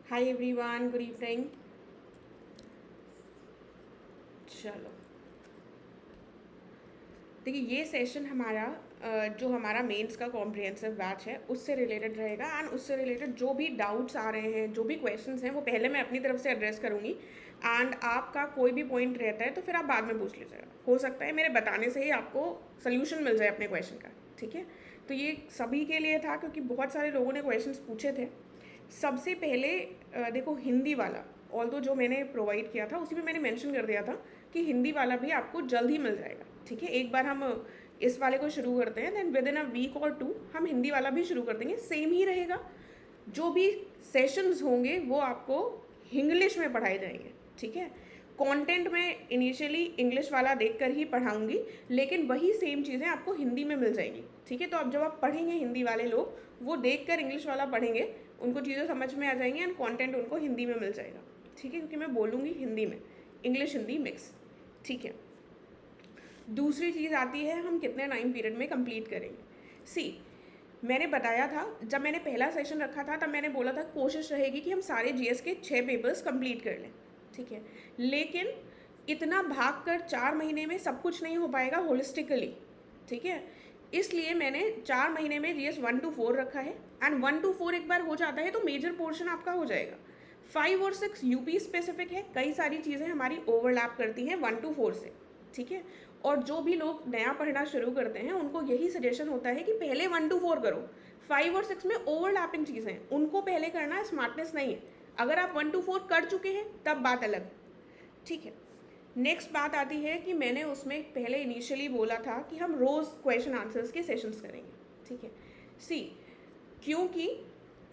Hi everyone, good evening. चलो, देखिए ये सेशन हमारा जो हमारा मेंस का कॉम्प्रिहेंसिव बैच है उससे रिलेटेड रहेगा। एंड उससे रिलेटेड जो भी डाउट्स आ रहे हैं, जो भी क्वेश्चंस हैं, वो पहले मैं अपनी तरफ से एड्रेस करूँगी। एंड आपका कोई भी पॉइंट रहता है तो फिर आप बाद में पूछ लीजिएगा। हो सकता है मेरे बताने से ही आपको सोल्यूशन मिल जाए अपने क्वेश्चन का। ठीक है, तो ये सभी के लिए था क्योंकि बहुत सारे लोगों ने क्वेश्चंस पूछे थे। सबसे पहले देखो, हिंदी वाला ऑल्दो जो मैंने प्रोवाइड किया था उसी में मैंने मेंशन कर दिया था कि हिंदी वाला भी आपको जल्द ही मिल जाएगा। ठीक है, एक बार हम इस वाले को शुरू करते हैं, then within a week और टू हम हिंदी वाला भी शुरू कर देंगे। सेम ही रहेगा, जो भी सेशंस होंगे वो आपको इंग्लिश में पढ़ाए जाएंगे। ठीक है, कंटेंट में इनिशियली इंग्लिश वाला देखकर ही पढ़ाऊंगी, लेकिन वही सेम चीज़ें आपको हिंदी में मिल जाएंगी। ठीक है, तो अब जब आप पढ़ेंगे हिंदी वाले लोग वो देखकर इंग्लिश वाला पढ़ेंगे, उनको चीज़ें समझ में आ जाएंगी एंड कंटेंट उनको हिंदी में मिल जाएगा। ठीक है, क्योंकि मैं बोलूँगी हिंदी में, इंग्लिश हिंदी मिक्स। ठीक है, दूसरी चीज़ आती है हम कितने टाइम पीरियड में कंप्लीट करेंगे। सी, मैंने बताया था जब मैंने पहला सेशन रखा था तब मैंने बोला था कोशिश रहेगी कि हम सारे जीएस के 6 पेपर्स कंप्लीट कर लें। ठीक है, लेकिन इतना भाग कर 4 महीने में सब कुछ नहीं हो पाएगा होलिस्टिकली। ठीक है, इसलिए मैंने 4 महीने में जीएस 1 to 4 रखा है। एंड 1 to 4 एक बार हो जाता है तो मेजर पोर्शन आपका हो जाएगा। 5 और 6 यूपी स्पेसिफिक है, कई सारी चीज़ें हमारी ओवरलैप करती हैं 1 to 4 से। ठीक है, और जो भी लोग नया पढ़ना शुरू करते हैं उनको यही सजेशन होता है कि पहले 1 to 4 करो। 5 और 6 में ओवरलैपिंग चीज़ें उनको पहले करना है, स्मार्टनेस नहीं है। अगर आप 1 to 4 कर चुके हैं तब बात अलग। ठीक है, नेक्स्ट बात आती है कि मैंने उसमें पहले इनिशियली बोला था कि हम रोज़ क्वेश्चन आंसर्स के सेशंस करेंगे। ठीक है, सी, क्योंकि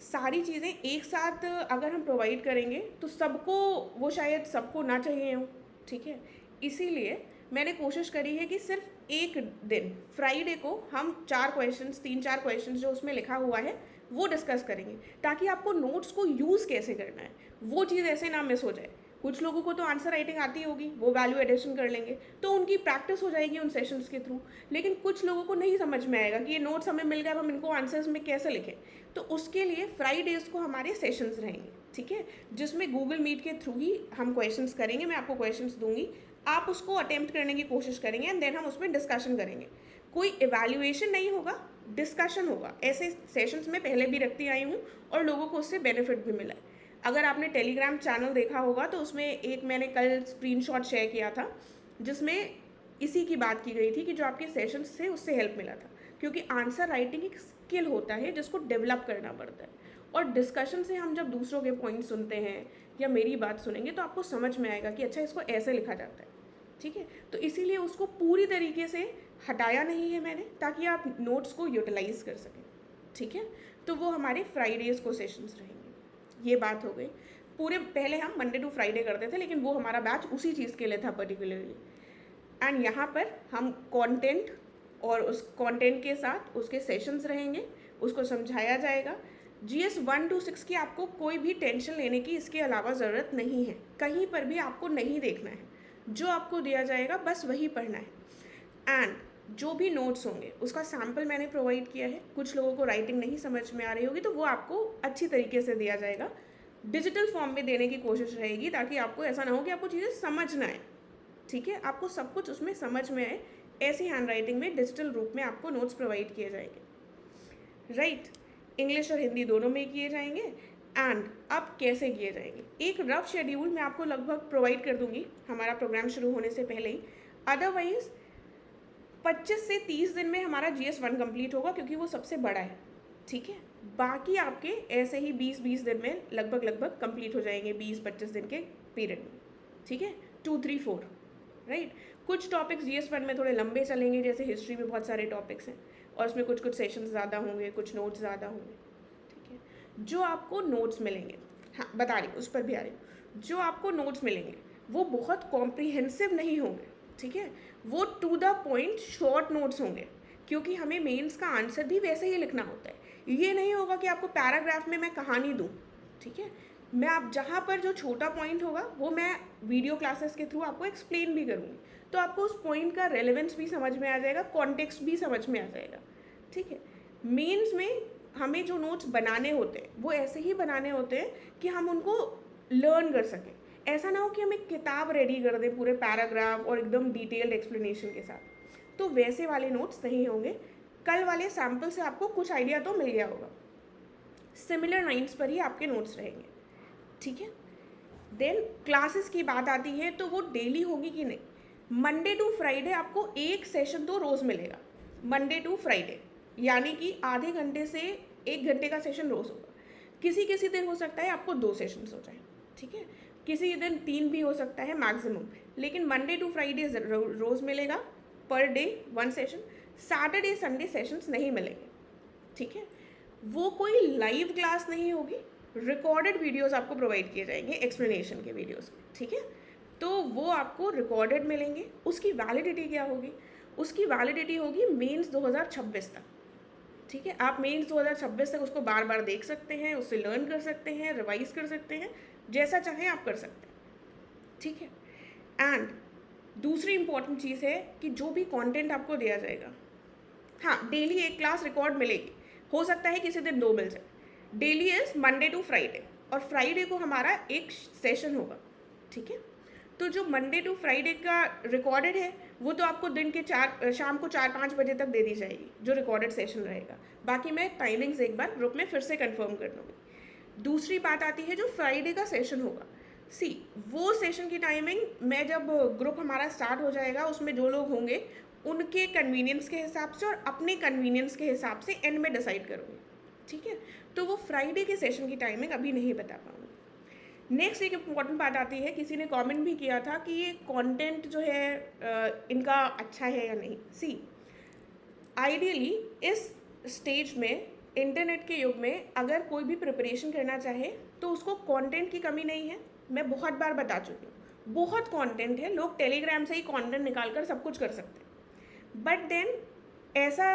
सारी चीज़ें एक साथ अगर हम प्रोवाइड करेंगे तो सबको वो शायद सबको ना चाहिए हो। ठीक है, इसीलिए मैंने कोशिश करी है कि सिर्फ एक दिन फ्राइडे को हम 4 क्वेश्चंस, 3-4 क्वेश्चंस जो उसमें लिखा हुआ है वो डिस्कस करेंगे, ताकि आपको नोट्स को यूज़ कैसे करना है वो चीज़ ऐसे ना मिस हो जाए। कुछ लोगों को तो आंसर राइटिंग आती होगी, वो वैल्यू एडिशन कर लेंगे तो उनकी प्रैक्टिस हो जाएगी उन सेशंस के थ्रू। लेकिन कुछ लोगों को नहीं समझ में आएगा कि ये नोट्स हमें मिल गए, अब हम इनको आंसर्स में कैसे लिखें। तो उसके लिए फ्राइडेज को हमारे सेशंस रहेंगे। ठीक है, जिसमें गूगल मीट के थ्रू ही हम क्वेश्चंस करेंगे, मैं आपको क्वेश्चंस दूंगी, आप उसको अटेम्प्ट करने की कोशिश करेंगे एंड देन हम उसमें डिस्कशन करेंगे। कोई इवैल्यूएशन नहीं होगा, डिस्कशन होगा। ऐसे सेशंस में पहले भी रखती आई हूँ और लोगों को उससे बेनिफिट भी मिला है। अगर आपने टेलीग्राम चैनल देखा होगा तो उसमें एक मैंने कल स्क्रीनशॉट शेयर किया था जिसमें इसी की बात की गई थी कि जो आपके सेशंस थे उससे हेल्प मिला था। क्योंकि आंसर राइटिंग एक स्किल होता है जिसको डेवलप करना पड़ता है, और डिस्कशन से हम जब दूसरों के पॉइंट सुनते हैं या मेरी बात सुनेंगे तो आपको समझ में आएगा कि अच्छा इसको ऐसे लिखा जाता है। ठीक है, तो इसीलिए उसको पूरी तरीके से हटाया नहीं है मैंने, ताकि आप नोट्स को यूटिलाइज कर सकें। ठीक है, तो वो हमारे फ्राइडेज़ को सेशंस रहेंगे। ये बात हो गई। पूरे पहले हम मंडे टू फ्राइडे करते थे, लेकिन वो हमारा बैच उसी चीज़ के लिए था पर्टिकुलरली। एंड यहाँ पर हम कंटेंट और उस कंटेंट के साथ उसके सेशंस रहेंगे, उसको समझाया जाएगा। जीएस 1 to 6 की आपको कोई भी टेंशन लेने की इसके अलावा ज़रूरत नहीं है। कहीं पर भी आपको नहीं देखना है, जो आपको दिया जाएगा बस वही पढ़ना है। एंड जो भी नोट्स होंगे उसका सैम्पल मैंने प्रोवाइड किया है। कुछ लोगों को राइटिंग नहीं समझ में आ रही होगी तो वो आपको अच्छी तरीके से दिया जाएगा, डिजिटल फॉर्म में देने की कोशिश रहेगी, ताकि आपको ऐसा ना हो कि आपको चीज़ें समझ ना आए। ठीक है, आपको सब कुछ उसमें समझ में आए, ऐसी हैंड राइटिंग में डिजिटल रूप में आपको नोट्स प्रोवाइड किए जाएंगे। राइट, इंग्लिश और हिंदी दोनों में किए जाएंगे। एंड अब कैसे किए जाएंगे, एक रफ शेड्यूल मैं आपको लगभग प्रोवाइड कर दूंगी हमारा प्रोग्राम शुरू होने से पहले ही। अदरवाइज 25 से 30 दिन में हमारा GS1 कंप्लीट होगा, क्योंकि वो सबसे बड़ा है। ठीक है, बाकी आपके ऐसे ही 20-20 दिन में लगभग कंप्लीट हो जाएंगे, 20-25 दिन के पीरियड में। ठीक है, 2-3-4, राइट। कुछ टॉपिक्स GS1 में थोड़े लंबे चलेंगे, जैसे हिस्ट्री में बहुत सारे टॉपिक्स हैं और उसमें कुछ कुछ सेशंस ज़्यादा होंगे, कुछ नोट्स ज़्यादा होंगे। ठीक है, जो आपको नोट्स मिलेंगे, हाँ बता रही हूँ, उस पर भी आ रही हूँ, जो आपको नोट्स मिलेंगे वो बहुत कॉम्प्रिहेंसिव नहीं होंगे। ठीक है, वो to the point short notes होंगे, क्योंकि हमें मेंस का आंसर भी वैसे ही लिखना होता है। ये नहीं होगा कि आपको पैराग्राफ में मैं कहानी दूँ। ठीक है, मैं आप जहाँ पर जो छोटा पॉइंट होगा वो मैं वीडियो क्लासेस के थ्रू आपको एक्सप्लेन भी करूँगी, तो आपको उस पॉइंट का रेलेवेंस भी समझ में आ जाएगा, कॉन्टेक्स्ट भी समझ में आ जाएगा। ठीक है, मेंस में हमें जो नोट्स बनाने होते हैं वो ऐसे ही बनाने होते हैं कि हम उनको लर्न कर सकें। ऐसा ना हो कि हम एक किताब रेडी कर दें पूरे पैराग्राफ और एकदम डिटेल्ड एक्सप्लेनेशन के साथ, तो वैसे वाले नोट्स नहीं होंगे। कल वाले सैम्पल से आपको कुछ आइडिया तो मिल गया होगा, सिमिलर लाइन्स पर ही आपके नोट्स रहेंगे, ठीक है। देन क्लासेस की बात आती है तो वो डेली होगी कि नहीं। मंडे टू फ्राइडे आपको एक सेशन तो रोज़ मिलेगा, मंडे टू फ्राइडे, यानी कि आधे घंटे से 1 घंटे का सेशन रोज़ होगा। किसी किसी दिन हो सकता है आपको 2 सेशंस हो जाए, ठीक है, किसी दिन 3 भी हो सकता है मैक्सिमम, लेकिन मंडे टू फ्राइडे रोज़ मिलेगा, per day 1 session. Saturday Sunday sessions नहीं मिलेंगे, ठीक है। वो कोई लाइव क्लास नहीं होगी, रिकॉर्डेड वीडियोस आपको प्रोवाइड किए जाएंगे, एक्सप्लेनेशन के वीडियोस, ठीक है। तो वो आपको रिकॉर्डेड मिलेंगे। उसकी वैलिडिटी क्या होगी? उसकी वैलिडिटी होगी मेंस 2026 तक, ठीक है। आप मेंस 2026 तक उसको बार बार देख सकते हैं, उससे लर्न कर सकते हैं, रिवाइज कर सकते हैं, जैसा चाहें आप कर सकते हैं, ठीक है। एंड दूसरी इंपॉर्टेंट चीज़ है कि जो भी कंटेंट आपको दिया जाएगा, हाँ, डेली एक क्लास रिकॉर्ड मिलेगी, हो सकता है किसी दिन 2 मिल जाए। Daily is Monday to Friday, और फ्राइडे को हमारा एक सेशन होगा, ठीक है। तो जो मंडे टू फ्राइडे का रिकॉर्डेड है वो तो आपको दिन के शाम को 4-5 बजे तक दे दी जाएगी, जो रिकॉर्डेड सेशन रहेगा। बाकी मैं टाइमिंग्स एक बार ग्रुप में फिर से कंफर्म कर दूँगी। दूसरी बात आती है जो फ्राइडे का सेशन होगा। वो सेशन की टाइमिंग मैं जब ग्रुप हमारा स्टार्ट हो जाएगा उसमें जो लोग होंगे उनके कन्वीनियंस के हिसाब से और अपने कन्वीनियंस के हिसाब से एंड में डिसाइड करूँगी, ठीक है। तो वो फ्राइडे के सेशन की टाइमिंग अभी नहीं बता पाऊँगी। नेक्स्ट एक इम्पॉर्टेंट बात आती है, किसी ने कमेंट भी किया था कि ये कंटेंट जो है इनका अच्छा है या नहीं। आइडियली इस स्टेज में, इंटरनेट के युग में, अगर कोई भी प्रिपरेशन करना चाहे तो उसको कंटेंट की कमी नहीं है। मैं बहुत बार बता चुकी हूँ, बहुत कंटेंट है, लोग टेलीग्राम से ही कंटेंट निकाल कर सब कुछ कर सकते हैं। बट देन ऐसा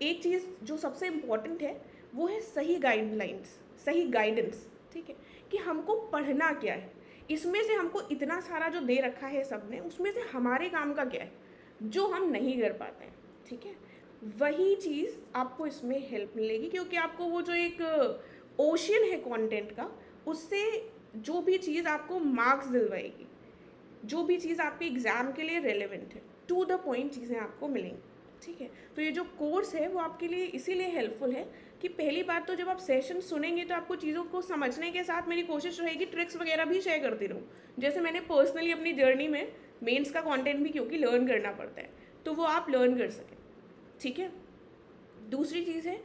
एक चीज़ जो सबसे इम्पॉर्टेंट है वो है सही गाइडलाइंस, सही गाइडेंस, ठीक है, कि हमको पढ़ना क्या है। इसमें से हमको इतना सारा जो दे रखा है सब ने, उसमें से हमारे काम का क्या है जो हम नहीं कर पाते हैं, ठीक है। वही चीज़ आपको इसमें हेल्प मिलेगी, क्योंकि आपको वो जो एक ओशियन है कंटेंट का, उससे जो भी चीज़ आपको मार्क्स दिलवाएगी, जो भी चीज़ आपके एग्ज़ाम के लिए रेलेवेंट है, टू द पॉइंट चीज़ें आपको मिलेंगी, ठीक है। तो ये जो कोर्स है वो आपके लिए इसीलिए हेल्पफुल है कि पहली बात तो जब आप सेशन सुनेंगे तो आपको चीज़ों को समझने के साथ मेरी कोशिश रहेगी ट्रिक्स वगैरह भी शेयर करती रहूँ, जैसे मैंने पर्सनली अपनी जर्नी में मेंस का कंटेंट भी, क्योंकि लर्न करना पड़ता है, तो वो आप लर्न कर सकें, ठीक है। दूसरी चीज़ है,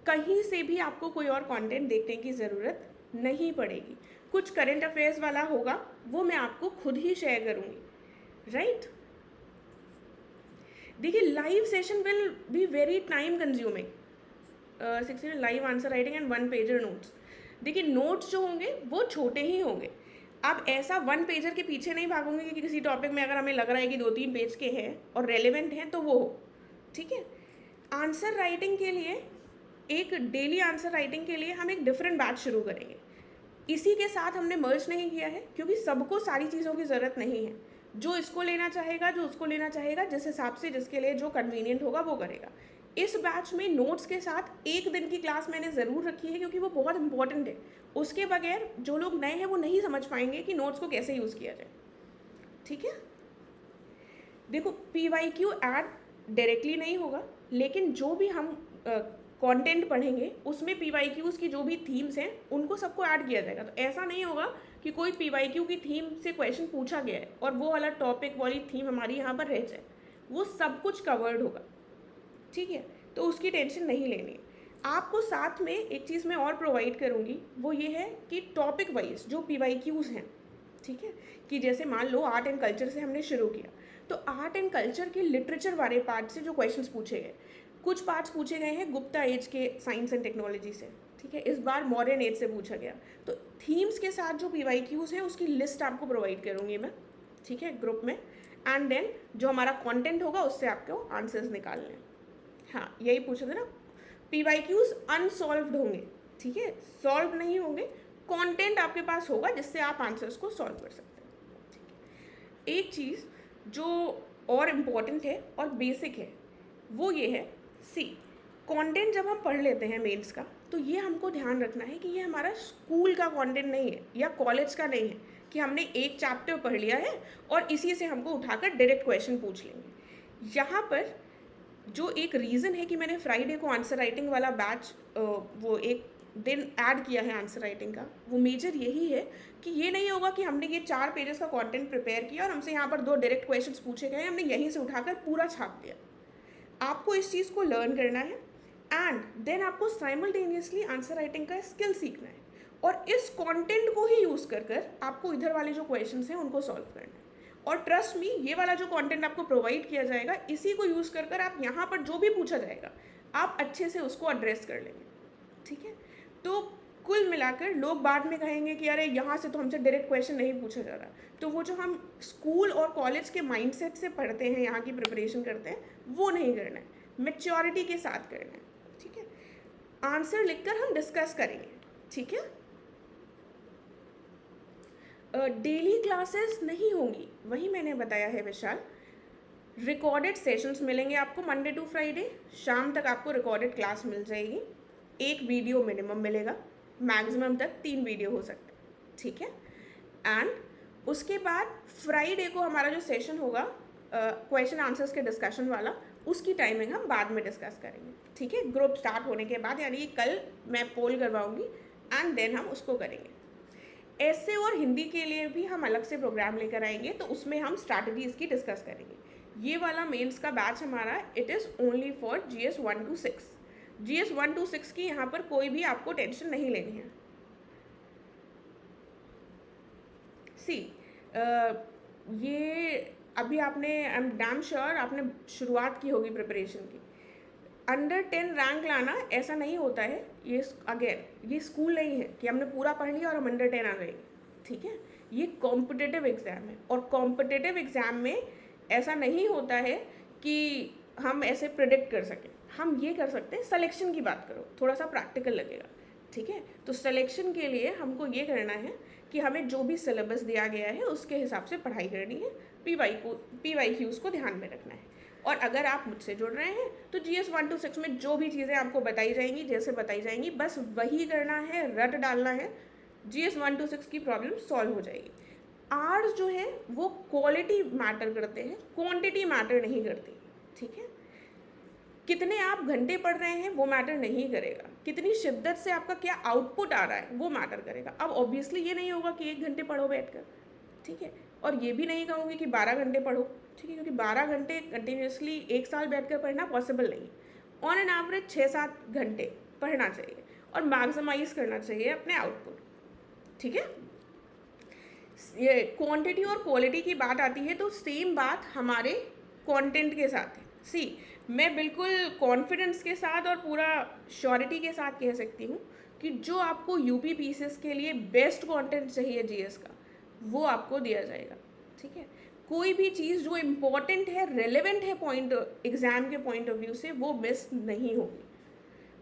कहीं से भी आपको कोई और कंटेंट देखने की ज़रूरत नहीं पड़ेगी। कुछ करंट अफेयर्स वाला होगा वो मैं आपको खुद ही शेयर करूँगी, राइट। देखिए, live session will be very time consuming, 16 live answer writing and 1 pager notes. देखिए, नोट्स जो होंगे वो छोटे ही होंगे। आप ऐसा 1 पेजर के पीछे नहीं भागोगे कि किसी टॉपिक में अगर हमें लग रहा है कि 2-3 पेज के हैं और रेलेवेंट हैं तो वो हो, ठीक है। आंसर राइटिंग के लिए, एक डेली आंसर राइटिंग के लिए हम एक डिफरेंट बैच शुरू करेंगे। इसी के साथ हमने मर्ज नहीं किया है, क्योंकि सबको सारी चीज़ों की ज़रूरत नहीं है। जो इसको लेना चाहेगा, जो उसको लेना चाहेगा, जिस हिसाब से जिसके लिए जो कन्वीनियंट होगा वो करेगा। इस बैच में नोट्स के साथ 1 दिन की क्लास मैंने ज़रूर रखी है, क्योंकि वो बहुत इंपॉर्टेंट है। उसके बगैर जो लोग नए हैं वो नहीं समझ पाएंगे कि नोट्स को कैसे यूज़ किया जाए, ठीक है। देखो, PYQ ऐड डायरेक्टली नहीं होगा, लेकिन जो भी हम कंटेंट पढ़ेंगे उसमें PYQs की जो भी थीम्स हैं उनको सबको ऐड किया जाएगा। तो ऐसा नहीं होगा कि कोई PYQ की थीम से क्वेश्चन पूछा गया है और वो वाला टॉपिक वाली थीम हमारी यहाँ पर रह जाए। वो सब कुछ कवर्ड होगा, ठीक है। तो उसकी टेंशन नहीं लेनी है। आपको साथ में एक चीज़ मैं और प्रोवाइड करूँगी, वो ये है कि टॉपिक वाइज जो PYQs हैं, ठीक है, कि जैसे मान लो आर्ट एंड कल्चर से हमने शुरू किया, तो आर्ट एंड कल्चर के लिटरेचर वाले पार्ट से जो क्वेश्चंस पूछे गए, कुछ पार्ट्स पूछे गए हैं गुप्ता एज के साइंस एंड टेक्नोलॉजी से, ठीक है, इस बार मॉडर्न एज से पूछा गया। तो थीम्स के साथ जो PYQs हैं उसकी लिस्ट आपको प्रोवाइड करूँगी मैं, ठीक है, ग्रुप में। एंड देन जो हमारा कंटेंट होगा उससे आपको आंसर्स निकालने हैं। हाँ, यही पूछे थे ना, PYQs अनसॉल्व्ड होंगे, ठीक है, सॉल्व नहीं होंगे। कंटेंट आपके पास होगा जिससे आप आंसर्स को सॉल्व कर सकते हैं, ठीक है। एक चीज़ जो और इम्पॉर्टेंट है और बेसिक है वो ये है, कंटेंट जब हम पढ़ लेते हैं मेंस का, तो ये हमको ध्यान रखना है कि ये हमारा स्कूल का कंटेंट नहीं है या कॉलेज का नहीं है कि हमने एक चैप्टर पढ़ लिया है और इसी से हमको उठाकर डायरेक्ट क्वेश्चन पूछ लेंगे। यहाँ पर जो एक रीज़न है कि मैंने फ्राइडे को आंसर राइटिंग वाला बैच वो एक दिन ऐड किया है आंसर राइटिंग का, वो मेजर यही है कि ये नहीं होगा कि हमने ये 4 पेजेस का कंटेंट प्रिपेयर किया और हमसे यहाँ पर 2 डायरेक्ट क्वेश्चंस पूछे गए, हमने यहीं से उठाकर पूरा छाप दिया। आपको इस चीज़ को लर्न करना है एंड देन आपको साइमल्टेनियसली आंसर राइटिंग का स्किल सीखना है और इस कंटेंट को ही यूज़ कर कर आपको इधर वाले जो क्वेश्चंस हैं उनको सॉल्व करना है। और ट्रस्ट मी, ये वाला जो कंटेंट आपको प्रोवाइड किया जाएगा, इसी को यूज़ कर कर आप यहाँ पर जो भी पूछा जाएगा आप अच्छे से उसको एड्रेस कर लेंगे, ठीक है। तो कुल मिलाकर लोग बाद में कहेंगे कि अरे यहाँ से तो हमसे डायरेक्ट क्वेश्चन नहीं पूछा जा रहा, तो वो जो हम स्कूल और कॉलेज के माइंडसेट से पढ़ते हैं, यहाँ की प्रिपरेशन करते हैं, वो नहीं करना है, मैच्योरिटी के साथ करना है, ठीक है। आंसर लिखकर हम डिस्कस करेंगे, ठीक है। डेली क्लासेस नहीं होंगी, वही मैंने बताया है विशाल। रिकॉर्डेड सेशंस मिलेंगे आपको मंडे टू फ्राइडे, शाम तक आपको रिकॉर्डेड क्लास मिल जाएगी। एक वीडियो मिनिमम मिलेगा, मैक्सिमम तक 3 वीडियो हो सकते हैं, ठीक है। एंड उसके बाद फ्राइडे को हमारा जो सेशन होगा क्वेश्चन आंसर्स के डिस्कशन वाला, उसकी टाइमिंग हम बाद में डिस्कस करेंगे, ठीक है। ग्रुप स्टार्ट होने के बाद, यानी कल मैं पोल करवाऊंगी एंड देन हम उसको करेंगे। ऐसे और हिंदी के लिए भी हम अलग से प्रोग्राम लेकर आएंगे, तो उसमें हम स्ट्रैटेजीज की डिस्कस करेंगे। ये वाला मेंस का बैच हमारा it is only for GS 1 to 6। GS 1 to 6 की यहाँ पर कोई भी आपको टेंशन नहीं लेनी है। सी ये अभी आपने, आई एम डैम श्योर आपने शुरुआत की होगी प्रिपरेशन की। अंडर 10 रैंक लाना ऐसा नहीं होता है, ये अगेन ये स्कूल नहीं है कि हमने पूरा पढ़ लिया और हम अंडर 10 आ गए, ठीक है। ये कॉम्पिटिटिव एग्ज़ाम है और कॉम्पिटिटिव एग्ज़ाम में ऐसा नहीं होता है कि हम ऐसे प्रिडिक्ट कर सकें। हम ये कर सकते हैं, सिलेक्शन की बात करो, थोड़ा सा प्रैक्टिकल लगेगा, ठीक है। तो सिलेक्शन के लिए हमको ये करना है कि हमें जो भी सिलेबस दिया गया है उसके हिसाब से पढ़ाई करनी है, PYQs को ध्यान में रखना है। और अगर आप मुझसे जुड़ रहे हैं तो GS 1 to 6 में जो भी चीज़ें आपको बताई जाएंगी, जैसे बताई जाएंगी, बस वही करना है, रट डालना है, GS 1 to 6 की प्रॉब्लम सॉल्व हो जाएगी। आर्ट्स जो है वो क्वालिटी मैटर करते हैं, क्वांटिटी मैटर नहीं करती, ठीक है। कितने आप घंटे पढ़ रहे हैं वो मैटर नहीं करेगा, कितनी शिद्दत से आपका क्या आउटपुट आ रहा है वो मैटर करेगा। अब ऑब्वियसली ये नहीं होगा कि 1 घंटे पढ़ो बैठकर, ठीक है, और ये भी नहीं कहूँगी कि 12 घंटे पढ़ो, ठीक है, क्योंकि 12 घंटे कंटिन्यूसली 1 साल बैठकर पढ़ना पॉसिबल नहीं। ऑन एन एवरेज 6-7 घंटे पढ़ना चाहिए और मैक्सिमाइज करना चाहिए अपने आउटपुट, ठीक है। ये क्वांटिटी और क्वालिटी की बात आती है तो सेम बात हमारे कंटेंट के साथ है। सी, मैं बिल्कुल कॉन्फिडेंस के साथ और पूरा श्योरिटी के साथ कह सकती हूँ कि जो आपको यूपी पीसीएस के लिए बेस्ट कंटेंट चाहिए जीएस का, वो आपको दिया जाएगा, ठीक है। कोई भी चीज़ जो इम्पोर्टेंट है, रेलेवेंट है पॉइंट एग्ज़ाम के पॉइंट ऑफ व्यू से, वो मिस नहीं होगी।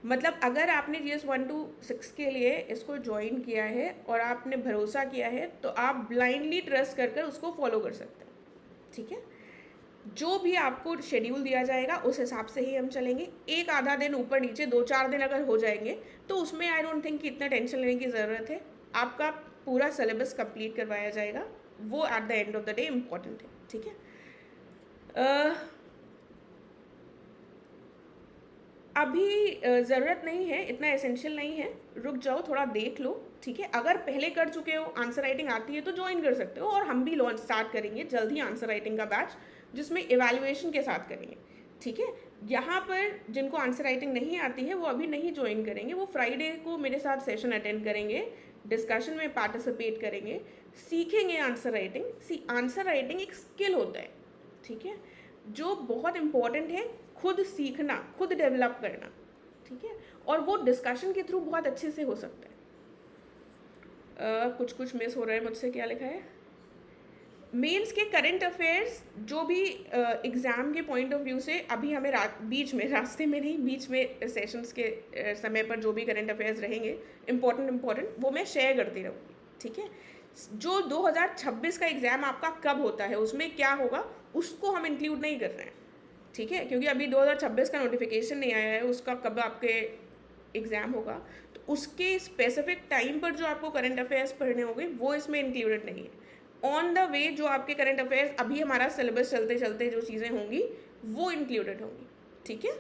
मतलब अगर आपने GS 1 to 6 के लिए इसको ज्वाइन किया है और आपने भरोसा किया है तो आप ब्लाइंडली ट्रस्ट कर कर उसको फॉलो कर सकते हैं, ठीक है। जो भी आपको शेड्यूल दिया जाएगा उस हिसाब से ही हम चलेंगे। एक आधा दिन ऊपर नीचे, 2-4 दिन अगर हो जाएंगे तो उसमें आई डोंट थिंक कि इतना टेंशन लेने की ज़रूरत है। आपका पूरा सिलेबस कंप्लीट करवाया जाएगा, वो at the end of the day important है, ठीक है। अभी ज़रूरत नहीं है, इतना एसेंशियल नहीं है, रुक जाओ, थोड़ा देख लो, ठीक है। अगर पहले कर चुके हो, आंसर राइटिंग आती है तो ज्वाइन कर सकते हो। और हम भी लॉन्च स्टार्ट करेंगे जल्द ही आंसर राइटिंग का बैच, जिसमें इवैल्यूएशन के साथ करेंगे, ठीक है। यहाँ पर जिनको आंसर राइटिंग नहीं आती है वो अभी नहीं ज्वाइन करेंगे, वो फ्राइडे को मेरे साथ सेशन अटेंड करेंगे, डिस्कशन में पार्टिसिपेट करेंगे, सीखेंगे आंसर राइटिंग। आंसर राइटिंग एक स्किल होता है, ठीक है, जो बहुत इम्पॉर्टेंट है, खुद सीखना, खुद डेवलप करना, ठीक है। और वो डिस्कशन के थ्रू बहुत अच्छे से हो सकता है। कुछ मिस हो रहा है मुझसे, क्या लिखा है? मेंस के करंट अफेयर्स जो भी एग्ज़ाम के पॉइंट ऑफ व्यू से अभी हमें बीच में, रास्ते में नहीं, बीच में सेशंस के समय पर जो भी करंट अफेयर्स रहेंगे इम्पोर्टेंट, वो मैं शेयर करती रहूँगी, ठीक है। जो 2026 का एग्ज़ाम आपका कब होता है, उसमें क्या होगा, उसको हम इंक्लूड नहीं कर रहे हैं, ठीक है, क्योंकि अभी 2026 का नोटिफिकेशन नहीं आया है, उसका कब आपके एग्ज़ाम होगा, तो उसके स्पेसिफिक टाइम पर जो आपको करंट अफेयर्स पढ़ने होंगे वो इसमें इंक्लूडेड नहीं है। ऑन द वे जो आपके करंट अफेयर्स अभी हमारा सिलेबस चलते चलते जो चीज़ें होंगी वो इंक्लूडेड होंगी, ठीक है।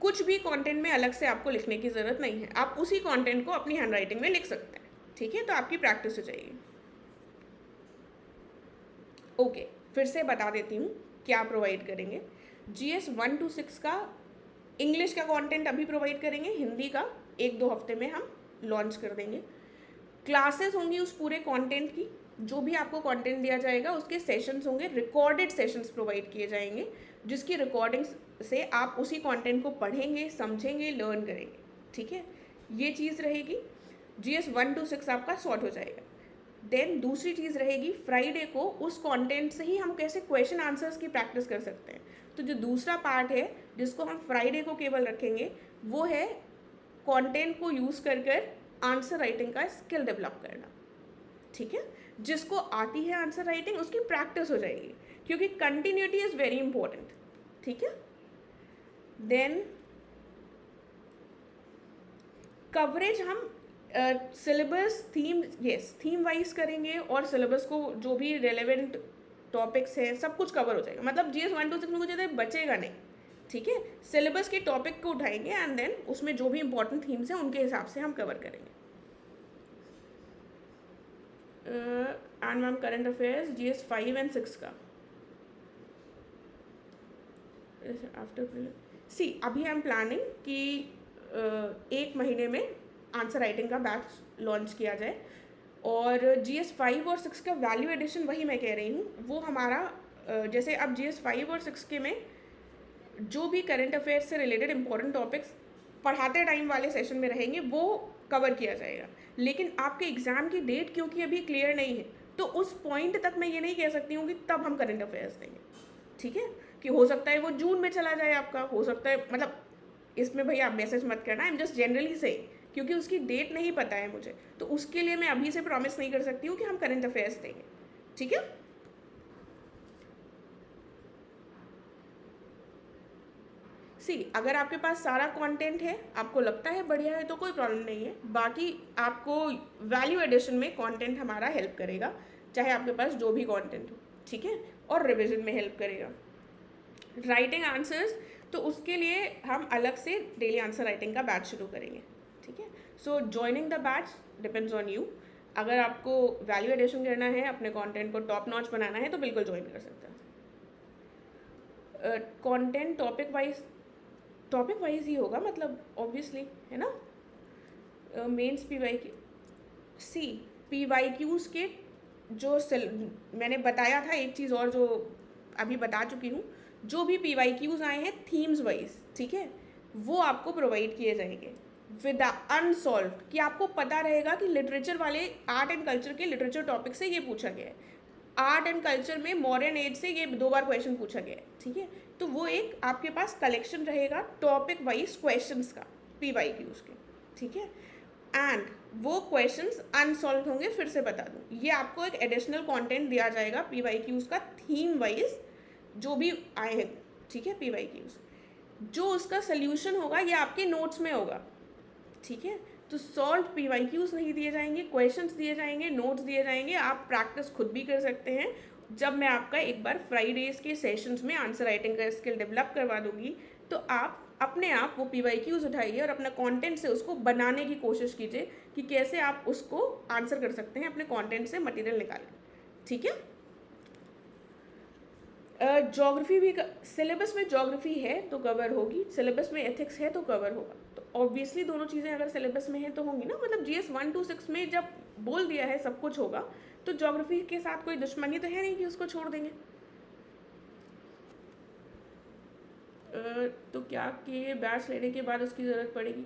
कुछ भी कंटेंट में अलग से आपको लिखने की ज़रूरत नहीं है, आप उसी कंटेंट को अपनी हैंड राइटिंग में लिख सकते हैं, ठीक है। तो आपकी प्रैक्टिस हो जाएगी। ओके, फिर से बता देती हूँ क्या प्रोवाइड करेंगे। GS 1 to 6 का इंग्लिश का कंटेंट अभी प्रोवाइड करेंगे, हिंदी का 1-2 हफ्ते में हम लॉन्च कर देंगे। क्लासेस होंगी उस पूरे कंटेंट की, जो भी आपको कंटेंट दिया जाएगा उसके सेशंस होंगे, रिकॉर्डेड सेशंस प्रोवाइड किए जाएंगे, जिसकी रिकॉर्डिंग्स से आप उसी कंटेंट को पढ़ेंगे, समझेंगे, लर्न करेंगे, ठीक है। ये चीज़ रहेगी। GS 1 to 6 आपका सॉर्ट हो जाएगा। देन दूसरी चीज़ रहेगी, फ्राइडे को उस कंटेंट से ही हम कैसे क्वेश्चन आंसर्स की प्रैक्टिस कर सकते हैं। तो जो दूसरा पार्ट है जिसको हम फ्राइडे को केवल रखेंगे वो है कंटेंट को यूज़ कर आंसर राइटिंग का स्किल डेवलप करना, ठीक है। जिसको आती है आंसर राइटिंग उसकी प्रैक्टिस हो जाएगी, क्योंकि कंटिन्यूटी इज़ वेरी इंपॉर्टेंट, ठीक है। देन कवरेज हम सिलेबस थीम वाइज करेंगे, और सिलेबस को जो भी रेलेवेंट टॉपिक्स हैं सब कुछ कवर हो जाएगा। मतलब GS 1 to 6 में कुछ ज़्यादा बचेगा नहीं, ठीक है। सिलेबस के टॉपिक को उठाएंगे एंड देन उसमें जो भी इंपॉर्टेंट थीम्स हैं उनके हिसाब से हम कवर करेंगे। And ma'am current affairs GS 5 and 6 का आफ्टर अभी आई एम प्लानिंग कि 1 महीने में आंसर राइटिंग का बैच लॉन्च किया जाए, और GS 5 और 6 का वैल्यू एडिशन वही मैं कह रही हूँ, वो हमारा जैसे अब GS 5 और 6 के में जो भी करंट अफेयर्स से रिलेटेड इंपॉर्टेंट टॉपिक्स पढ़ाते टाइम वाले सेशन में रहेंगे वो कवर किया जाएगा। लेकिन आपके एग्ज़ाम की डेट क्योंकि अभी क्लियर नहीं है, तो उस पॉइंट तक मैं ये नहीं कह सकती हूँ कि तब हम करंट अफेयर्स देंगे, ठीक है। कि हो सकता है वो जून में चला जाए आपका, हो सकता है, मतलब इसमें भैया आप मैसेज मत करना, आई एम जस्ट जनरली से, क्योंकि उसकी डेट नहीं पता है मुझे, तो उसके लिए मैं अभी से प्रॉमिस नहीं कर सकती हूँ कि हम करंट अफेयर्स देंगे, ठीक है। अगर आपके पास सारा कंटेंट है, आपको लगता है बढ़िया है, तो कोई प्रॉब्लम नहीं है। बाकी आपको वैल्यू एडिशन में कंटेंट हमारा हेल्प करेगा, चाहे आपके पास जो भी कंटेंट हो, ठीक है। और रिवीजन में हेल्प करेगा। राइटिंग आंसर्स, तो उसके लिए हम अलग से डेली आंसर राइटिंग का बैच शुरू करेंगे, ठीक है। So joining the batch depends on you. अगर आपको वैल्यू एडिशन करना है, अपने कंटेंट को टॉप नॉच बनाना है, तो बिल्कुल ज्वाइन कर सकते हैं। कंटेंट टॉपिक वाइज ही होगा, मतलब ऑब्वियसली, है ना। मेंस PYQs के जो मैंने बताया था, एक चीज़ और जो अभी बता चुकी हूँ, जो भी PYQs आए हैं थीम्स वाइज, ठीक है, वो आपको प्रोवाइड किए जाएंगे विद अनसॉल्व, कि आपको पता रहेगा कि लिटरेचर वाले आर्ट एंड कल्चर के लिटरेचर टॉपिक से ये पूछा गया है, आर्ट एंड कल्चर में मॉडर्न एज से ये 2 बार क्वेश्चन पूछा गया है, ठीक है। तो वो एक आपके पास कलेक्शन रहेगा टॉपिक वाइज क्वेश्चंस का, PYQs के, ठीक है। एंड वो क्वेश्चंस अनसॉल्व होंगे, फिर से बता दूँ, ये आपको एक एडिशनल कंटेंट दिया जाएगा PYQs का थीम वाइज, जो भी आए हैं, ठीक है, PYQs, जो उसका सोल्यूशन होगा ये आपके नोट्स में होगा, ठीक है। तो सॉल्व PYQs नहीं दिए जाएंगे, क्वेश्चंस दिए जाएंगे, नोट्स दिए जाएंगे, आप प्रैक्टिस खुद भी कर सकते हैं। जब मैं आपका एक बार फ्राइडेज के सेशंस में आंसर राइटिंग का स्किल डेवलप करवा दूंगी, तो आप अपने आप वो PYQs उठाइए और अपना कंटेंट से उसको बनाने की कोशिश कीजिए कि कैसे आप उसको आंसर कर सकते हैं अपने कंटेंट से मटेरियल निकाल के, ठीक है। ज्योग्राफी भी सिलेबस में ज्योग्राफी है तो कवर होगी, सिलेबस में एथिक्स है तो कवर होगा। तो ऑब्वियसली दोनों चीज़ें अगर सिलेबस में हैं तो होंगी ना, मतलब GS 1 to 6 में जब बोल दिया है सब कुछ होगा, तो ज्योग्राफी के साथ कोई दुश्मनी तो है नहीं कि उसको छोड़ देंगे। तो क्या कि बैच लेने के बाद उसकी ज़रूरत पड़ेगी?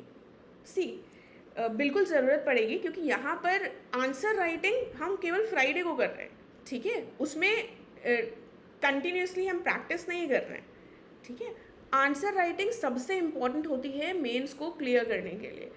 बिल्कुल ज़रूरत पड़ेगी, क्योंकि यहाँ पर आंसर राइटिंग हम केवल फ्राइडे को कर रहे हैं, ठीक है। उसमें कंटिन्यूसली हम प्रैक्टिस नहीं कर रहे हैं, ठीक है। आंसर राइटिंग सबसे इम्पॉर्टेंट होती है मेंस को क्लियर करने के लिए,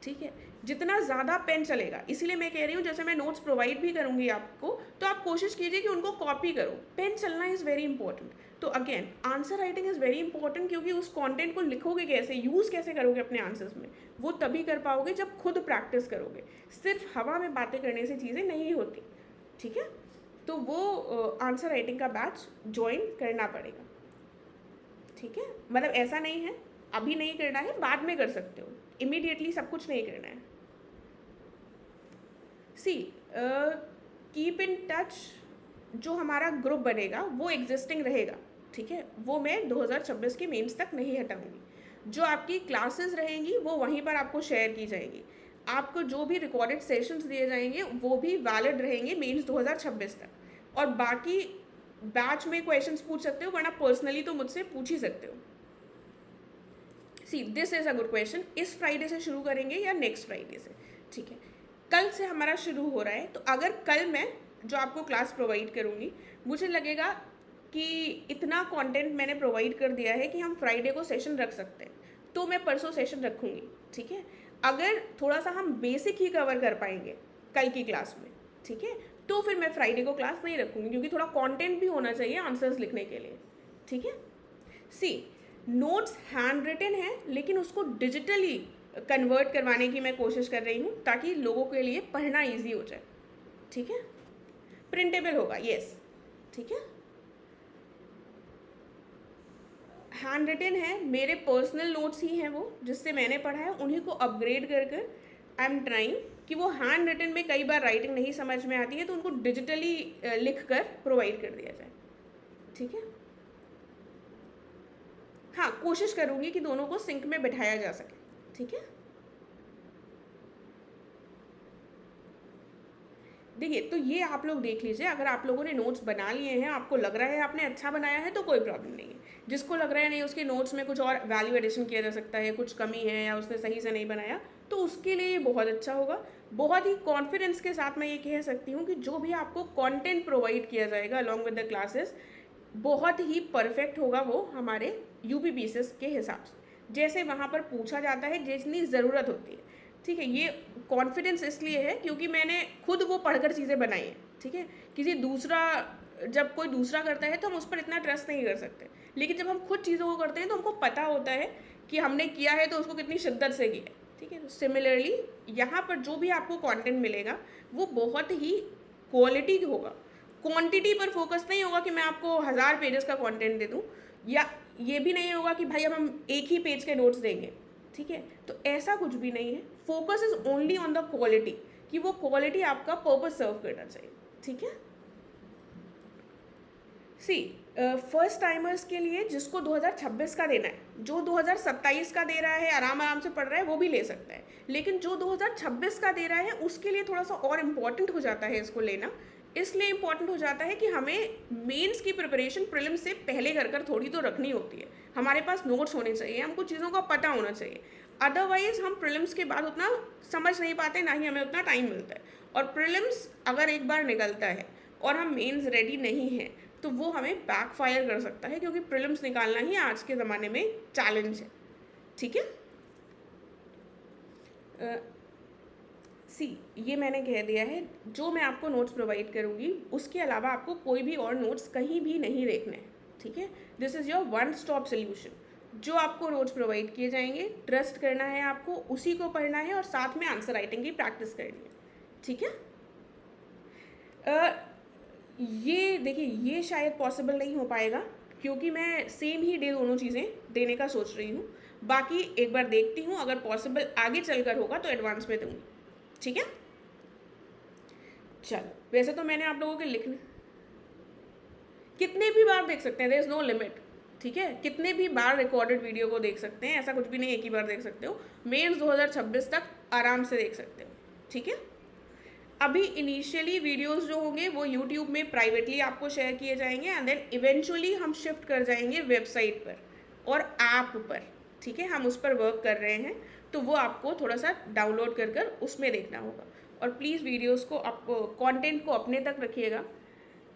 ठीक है। जितना ज़्यादा पेन चलेगा, इसीलिए मैं कह रही हूँ, जैसे मैं नोट्स प्रोवाइड भी करूँगी आपको, तो आप कोशिश कीजिए कि उनको कॉपी करो। पेन चलना इज़ वेरी इंपॉर्टेंट। तो again answer writing is very important, क्योंकि उस कंटेंट को लिखोगे कैसे, यूज़ कैसे करोगे अपने आंसर्स में, वो तभी कर पाओगे जब खुद प्रैक्टिस करोगे। सिर्फ हवा में बातें करने से चीज़ें नहीं होती, ठीक है। तो वो आंसर राइटिंग का बैच ज्वाइन करना पड़ेगा, ठीक है। मतलब ऐसा नहीं है अभी नहीं करना है, बाद में कर सकते हो, इमीडिएटली सब कुछ नहीं करना है। सी कीप इन टच, जो हमारा ग्रुप बनेगा वो एग्जिस्टिंग रहेगा, ठीक है। वो मैं 2026 के मेंस तक नहीं हटाऊंगी। जो आपकी क्लासेस रहेंगी वो वहीं पर आपको शेयर की जाएंगी। आपको जो भी रिकॉर्डेड सेशंस दिए जाएंगे वो भी वैलिड रहेंगे मेंस 2026 तक। और बाकी बैच में क्वेश्चंस पूछ सकते हो, वरना पर्सनली तो मुझसे पूछ ही सकते हो। See this is a good question, इस फ्राइडे से शुरू करेंगे या नेक्स्ट फ्राइडे से, ठीक है। कल से हमारा शुरू हो रहा है, तो अगर कल मैं जो आपको क्लास प्रोवाइड करूँगी, मुझे लगेगा कि इतना कंटेंट मैंने प्रोवाइड कर दिया है कि हम फ्राइडे को सेशन रख सकते हैं, तो मैं परसों सेशन रखूँगी, ठीक है। अगर थोड़ा सा हम बेसिक ही कवर कर पाएंगे कल की क्लास में, ठीक है, तो फिर मैं फ्राइडे को क्लास नहीं रखूँगी, क्योंकि थोड़ा कंटेंट भी होना चाहिए आंसर्स लिखने के लिए, ठीक है। सी नोट्स हैंड रिटन है, लेकिन उसको डिजिटली कन्वर्ट करवाने की मैं कोशिश कर रही हूँ, ताकि लोगों के लिए पढ़ना ईजी हो जाए, ठीक है। प्रिंटेबल होगा, यस, ठीक है। हैंड रिटन है, मेरे पर्सनल नोट्स ही हैं वो, जिससे मैंने पढ़ा है, उन्हीं को अपग्रेड कर कर आई एम ट्राइंग कि वो हैंड रिटन में कई बार राइटिंग नहीं समझ में आती है, तो उनको डिजिटली लिख कर प्रोवाइड कर दिया जाए, ठीक है। हाँ, कोशिश करूँगी कि दोनों को सिंक में बिठाया जा सके, ठीक है। देखिए, तो ये आप लोग देख लीजिए, अगर आप लोगों ने नोट्स बना लिए हैं, आपको लग रहा है आपने अच्छा बनाया है, तो कोई प्रॉब्लम नहीं है। जिसको लग रहा है नहीं उसके नोट्स में कुछ और वैल्यू एडिशन किया जा सकता है, कुछ कमी है या उसने सही से नहीं बनाया, तो उसके लिए ये बहुत अच्छा होगा। बहुत ही कॉन्फिडेंस के साथ मैं ये कह सकती हूँ कि जो भी आपको कंटेंट प्रोवाइड किया जाएगा अलॉन्ग विद द क्लासेस, बहुत ही परफेक्ट होगा वो हमारे यूपीपीसीएस के हिसाब से, जैसे वहाँ पर पूछा जाता है, जितनी ज़रूरत होती है, ठीक है। ये कॉन्फिडेंस इसलिए है क्योंकि मैंने खुद वो पढ़कर चीज़ें बनाई हैं, ठीक है। किसी दूसरा, जब कोई दूसरा करता है तो हम उस पर इतना ट्रस्ट नहीं कर सकते, लेकिन जब हम खुद चीज़ों को करते हैं तो हमको पता होता है कि हमने किया है तो उसको कितनी शिद्दत से किया है, ठीक है। तो सिमिलरली यहाँ पर जो भी आपको कंटेंट मिलेगा वो बहुत ही क्वालिटी होगा, क्वांटिटी पर फोकस नहीं होगा कि मैं आपको 1000 पेजेस का कंटेंट दे दूँ, या ये भी नहीं होगा कि भाई अब हम एक ही पेज के नोट्स देंगे, ठीक है। तो ऐसा कुछ भी नहीं है, focus is only on the quality, कि वो क्वालिटी आपका पर्पस सर्व करना चाहिए, ठीक है। सी फर्स्ट टाइमर्स के लिए जिसको 2026 का देना है, जो 2027 का दे रहा है आराम आराम से पढ़ रहा है वो भी ले सकता है, लेकिन जो 2026 का दे रहा है उसके लिए थोड़ा सा और इम्पॉर्टेंट हो जाता है इसको लेना। इसलिए इम्पॉर्टेंट हो जाता है कि हमें मेंस की प्रिपरेशन प्रीलिम्स से पहले कर कर थोड़ी तो रखनी होती है। हमारे पास नोट्स होने चाहिए, हमको चीज़ों का पता होना चाहिए, अदरवाइज हम प्रीलिम्स के बाद उतना समझ नहीं पाते, ना ही हमें उतना टाइम मिलता है। और प्रीलिम्स अगर एक बार निकलता है और हम मेंस रेडी नहीं हैं, तो वो हमें बैकफायर कर सकता है, क्योंकि प्रीलिम्स निकालना ही आज के ज़माने में चैलेंज है, ठीक है। सी ये मैंने कह दिया है, जो मैं आपको नोट्स प्रोवाइड करूँगी उसके अलावा आपको कोई भी और नोट्स कहीं भी नहीं देखने हैं, ठीक है। This is your one stop solution. जो आपको नोट्स प्रोवाइड किए जाएंगे, ट्रस्ट करना है आपको, उसी को पढ़ना है और साथ में आंसर राइटिंग की प्रैक्टिस करनी है, ठीक है। ये देखिए, ये शायद पॉसिबल नहीं हो पाएगा, क्योंकि मैं सेम ही डे दोनों चीज़ें देने का सोच रही हूँ। बाकी एक बार देखती हूँ, अगर पॉसिबल आगे चलकर होगा तो एडवांस में दूँगी, ठीक है। चलो, वैसे तो मैंने आप लोगों के लिखने कितने भी बार देख सकते हैं, देयर इज़ नो लिमिट, ठीक है। कितने भी बार रिकॉर्डेड वीडियो को देख सकते हैं, ऐसा कुछ भी नहीं एक ही बार देख सकते हो। मेंस 2026 तक आराम से देख सकते हो, ठीक है। अभी इनिशियली वीडियोस जो होंगे वो यूट्यूब में प्राइवेटली आपको शेयर किए जाएंगे, एंड देन इवेंचुअली हम शिफ्ट कर जाएंगे वेबसाइट पर और ऐप पर, ठीक है। हम उस पर वर्क कर रहे हैं, तो वो आपको थोड़ा सा डाउनलोड कर कर उसमें देखना होगा। और प्लीज़ वीडियोस को, आप कंटेंट को अपने तक रखिएगा।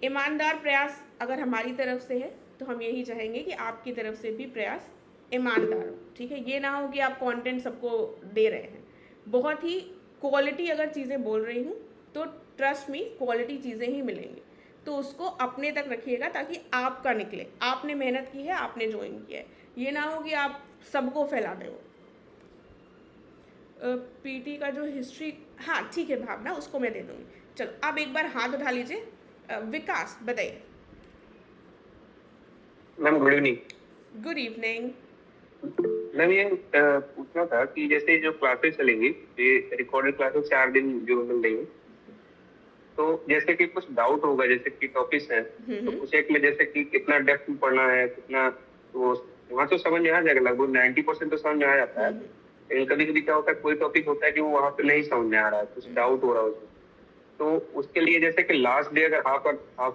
ईमानदार प्रयास अगर हमारी तरफ से है तो हम यही चाहेंगे कि आपकी तरफ से भी प्रयास ईमानदार हो, ठीक है। ये ना हो कि आप कंटेंट सबको दे रहे हैं, बहुत ही क्वालिटी अगर चीज़ें बोल रही हूँ तो ट्रस्ट मी क्वालिटी चीज़ें ही मिलेंगी। तो उसको अपने तक रखिएगा ताकि आपका निकले, आपने मेहनत की है, आपने ज्वाइन किया है, ये ना हो कि आप सबको फैला दे हो। पीटी का जो हिस्ट्री, हाँ ठीक है भावना, उसको मैं दे दूँगी। चलो आप एक बार हाथ उठा लीजिए। विकास बताइए। Ma'am good evening. Good evening. Ma'am ये पूछना था कि जैसे जो क्लासेस चलेंगी, ये रिकॉर्डेड क्लासेस 4 दिन जो मिल रही है, तो जैसे कि कुछ डाउट होगा, जैसे कि टॉपिक्स हैं, तो कुछ एक में जैसे कि कितना डेप्थ में पढ़ना है, कितना, तो वहाँ तो समझ में आ जाएगा, लगभग 90% तो समझ में आ जाता है। लेकिन कभी कभी क्या होता है, कोई टॉपिक होता है कि वो वहाँ पे नहीं समझ में आ रहा है, कुछ डाउट हो रहा है उसमें, तो उसके लिए जैसे कि लास्ट डे अगर हाफ